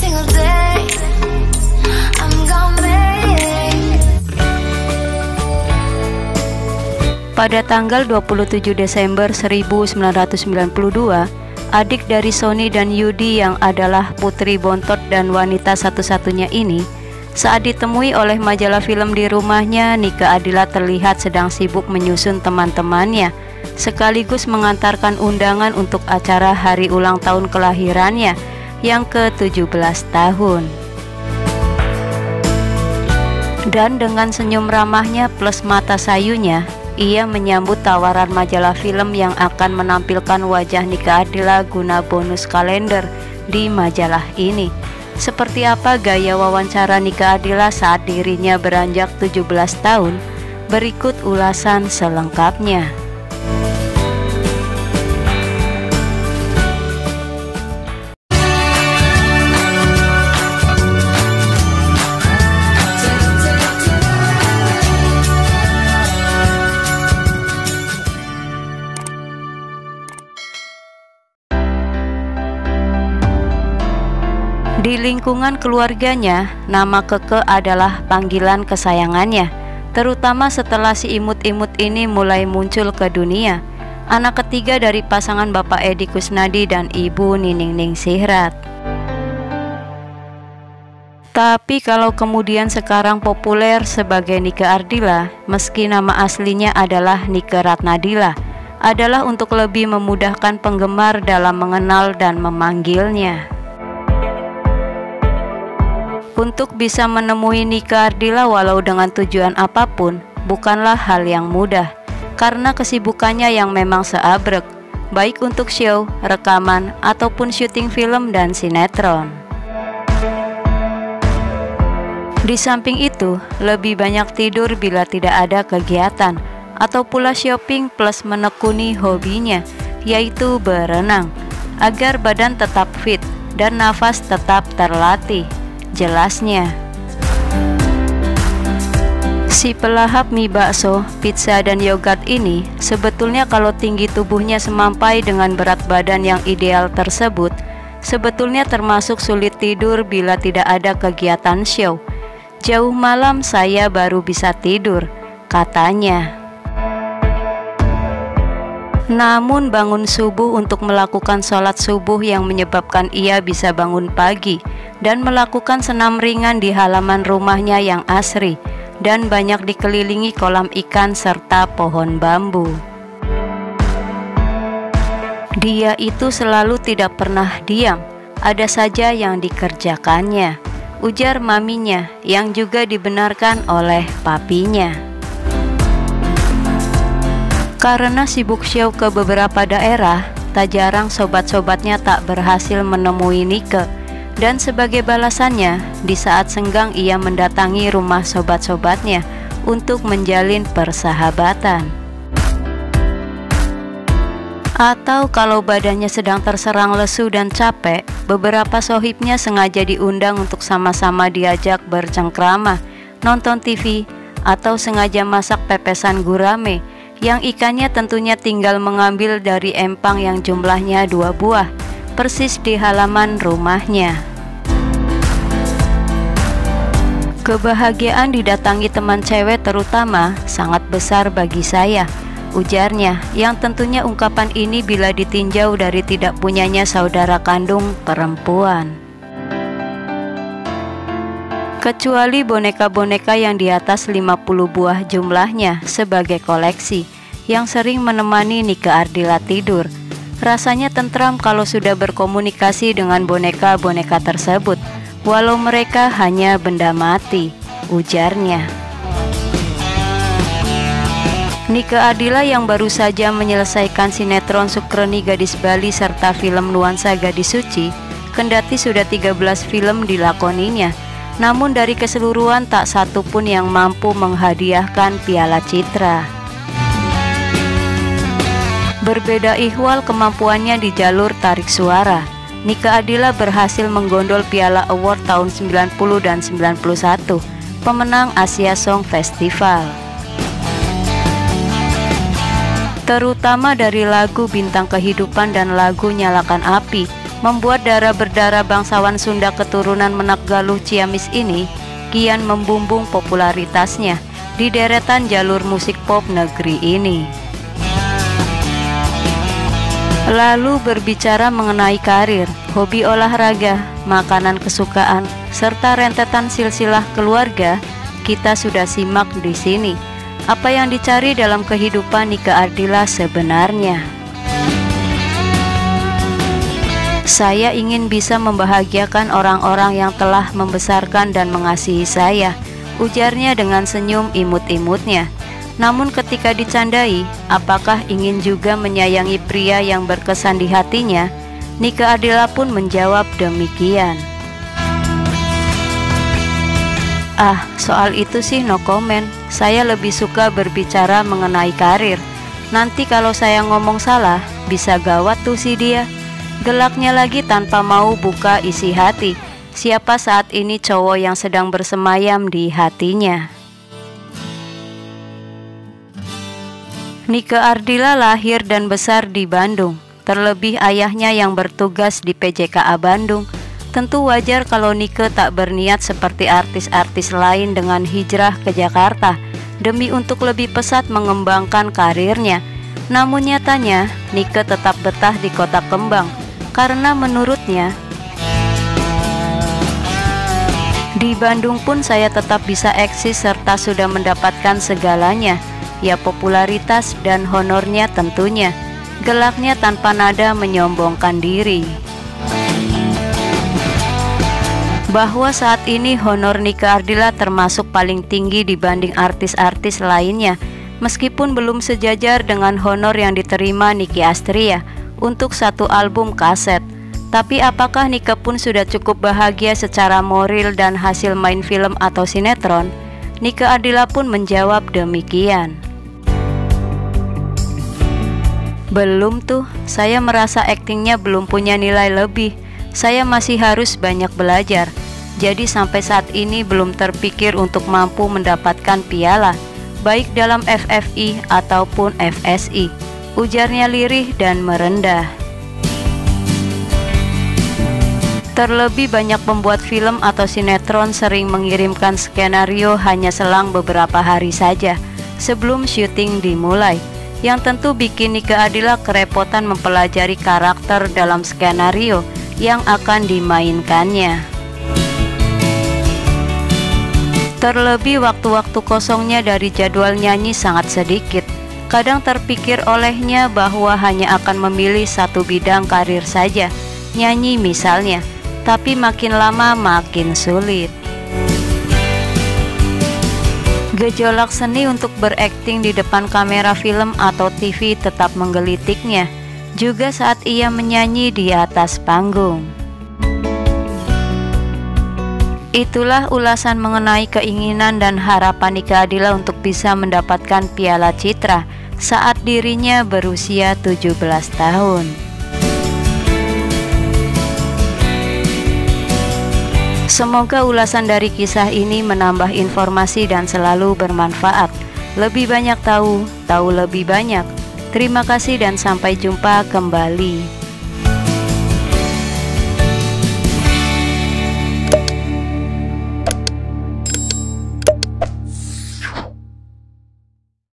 single day. I'm gonna make. Pada tanggal 27 Desember 1992, adik dari Sony dan Yudi yang adalah putri bontot dan wanita satu-satunya ini, saat ditemui oleh majalah film di rumahnya, Nike Ardilla terlihat sedang sibuk menyusun teman-temannya, sekaligus mengantarkan undangan untuk acara hari ulang tahun kelahirannya yang ke-17 tahun. Dan dengan senyum ramahnya plus mata sayunya, ia menyambut tawaran majalah film yang akan menampilkan wajah Nike Ardilla guna bonus kalender di majalah ini. Seperti apa gaya wawancara Nike Ardilla saat dirinya beranjak 17 tahun? Berikut ulasan selengkapnya. Di lingkungan keluarganya, nama Keke adalah panggilan kesayangannya, terutama setelah si imut-imut ini mulai muncul ke dunia. Anak ketiga dari pasangan Bapak Edi Kusnadi dan Ibu Nining Ningsihrat. Tapi kalau kemudian sekarang populer sebagai Nike Ardilla, meski nama aslinya adalah Nike Ratnadilla, adalah untuk lebih memudahkan penggemar dalam mengenal dan memanggilnya. Untuk bisa menemui Nike Ardilla walau dengan tujuan apapun bukanlah hal yang mudah, karena kesibukannya yang memang seabrek, baik untuk show, rekaman, ataupun syuting film dan sinetron. Di samping itu, lebih banyak tidur bila tidak ada kegiatan, atau pula shopping plus menekuni hobinya, yaitu berenang, agar badan tetap fit dan nafas tetap terlatih. Jelasnya, si pelahap mie bakso, pizza, dan yogurt ini sebetulnya kalau tinggi tubuhnya semampai dengan berat badan yang ideal tersebut, sebetulnya termasuk sulit tidur bila tidak ada kegiatan show. Jauh malam saya baru bisa tidur, katanya. Namun bangun subuh untuk melakukan sholat subuh yang menyebabkan ia bisa bangun pagi dan melakukan senam ringan di halaman rumahnya yang asri dan banyak dikelilingi kolam ikan serta pohon bambu. Dia itu selalu tidak pernah diam, ada saja yang dikerjakannya, ujar maminya yang juga dibenarkan oleh papinya. Karena sibuk show ke beberapa daerah, tak jarang sobat-sobatnya tak berhasil menemui Nike. Dan sebagai balasannya, di saat senggang ia mendatangi rumah sobat-sobatnya untuk menjalin persahabatan. Atau kalau badannya sedang terserang lesu dan capek, beberapa sohibnya sengaja diundang untuk sama-sama diajak bercengkrama, nonton TV, atau sengaja masak pepesan gurame, yang ikannya tentunya tinggal mengambil dari empang yang jumlahnya 2 buah, persis di halaman rumahnya. Kebahagiaan didatangi teman cewek terutama sangat besar bagi saya, ujarnya, yang tentunya ungkapan ini bila ditinjau dari tidak punyanya saudara kandung perempuan. Kecuali boneka-boneka yang di atas 50 buah jumlahnya sebagai koleksi, yang sering menemani Nike Ardilla tidur. Rasanya tentram kalau sudah berkomunikasi dengan boneka-boneka tersebut, walau mereka hanya benda mati, ujarnya. Nike Ardilla yang baru saja menyelesaikan sinetron Sukreni Gadis Bali serta film Nuansa Gadis Suci, kendati sudah 13 film dilakoninya, namun dari keseluruhan tak satu pun yang mampu menghadiahkan piala citra. Berbeda ihwal kemampuannya di jalur tarik suara, Nike Ardilla berhasil menggondol piala award tahun 90 dan 91, pemenang Asia Song Festival. Terutama dari lagu Bintang Kehidupan dan lagu Nyalakan Api, membuat darah berdarah bangsawan Sunda keturunan Menak Galuh Ciamis ini kian membumbung popularitasnya di deretan jalur musik pop negeri ini. Lalu berbicara mengenai karir, hobi olahraga, makanan kesukaan, serta rentetan silsilah keluarga, kita sudah simak di sini apa yang dicari dalam kehidupan Nike Ardila sebenarnya. Saya ingin bisa membahagiakan orang-orang yang telah membesarkan dan mengasihi saya, ujarnya dengan senyum imut-imutnya. Namun ketika dicandai, apakah ingin juga menyayangi pria yang berkesan di hatinya, Nike Ardila pun menjawab demikian. Ah, soal itu sih no comment. Saya lebih suka berbicara mengenai karir. Nanti kalau saya ngomong salah, bisa gawat tuh si dia. Gelaknya lagi tanpa mau buka isi hati. Siapa saat ini cowok yang sedang bersemayam di hatinya? Nike Ardila lahir dan besar di Bandung. Terlebih ayahnya yang bertugas di PJKA Bandung. Tentu wajar kalau Nike tak berniat seperti artis-artis lain dengan hijrah ke Jakarta demi untuk lebih pesat mengembangkan karirnya. Namun nyatanya Nike tetap betah di Kota Kembang karena menurutnya, di Bandung pun saya tetap bisa eksis serta sudah mendapatkan segalanya, ya popularitas dan honornya tentunya. Gelaknya tanpa nada menyombongkan diri. Bahwa saat ini honor Nike Ardila termasuk paling tinggi dibanding artis-artis lainnya, meskipun belum sejajar dengan honor yang diterima Nicky Astria untuk satu album kaset. Tapi apakah Nike pun sudah cukup bahagia secara moral dan hasil main film atau sinetron? Nike Ardila pun menjawab demikian. Belum tuh, saya merasa aktingnya belum punya nilai lebih. Saya masih harus banyak belajar. Jadi sampai saat ini belum terpikir untuk mampu mendapatkan piala, baik dalam FFI ataupun FSI, ujarnya lirih dan merendah. Terlebih banyak pembuat film atau sinetron sering mengirimkan skenario hanya selang beberapa hari saja sebelum syuting dimulai, yang tentu bikin Nike Ardila kerepotan mempelajari karakter dalam skenario yang akan dimainkannya. Terlebih waktu-waktu kosongnya dari jadwal nyanyi sangat sedikit. Kadang terpikir olehnya bahwa hanya akan memilih satu bidang karir saja, nyanyi misalnya, tapi makin lama makin sulit. Gejolak seni untuk berakting di depan kamera film atau TV tetap menggelitiknya, juga saat ia menyanyi di atas panggung. Itulah ulasan mengenai keinginan dan harapan Nike Ardila untuk bisa mendapatkan Piala Citra saat dirinya berusia 17 tahun. Semoga ulasan dari kisah ini menambah informasi dan selalu bermanfaat. Lebih banyak tahu lebih banyak. Terima kasih dan sampai jumpa kembali.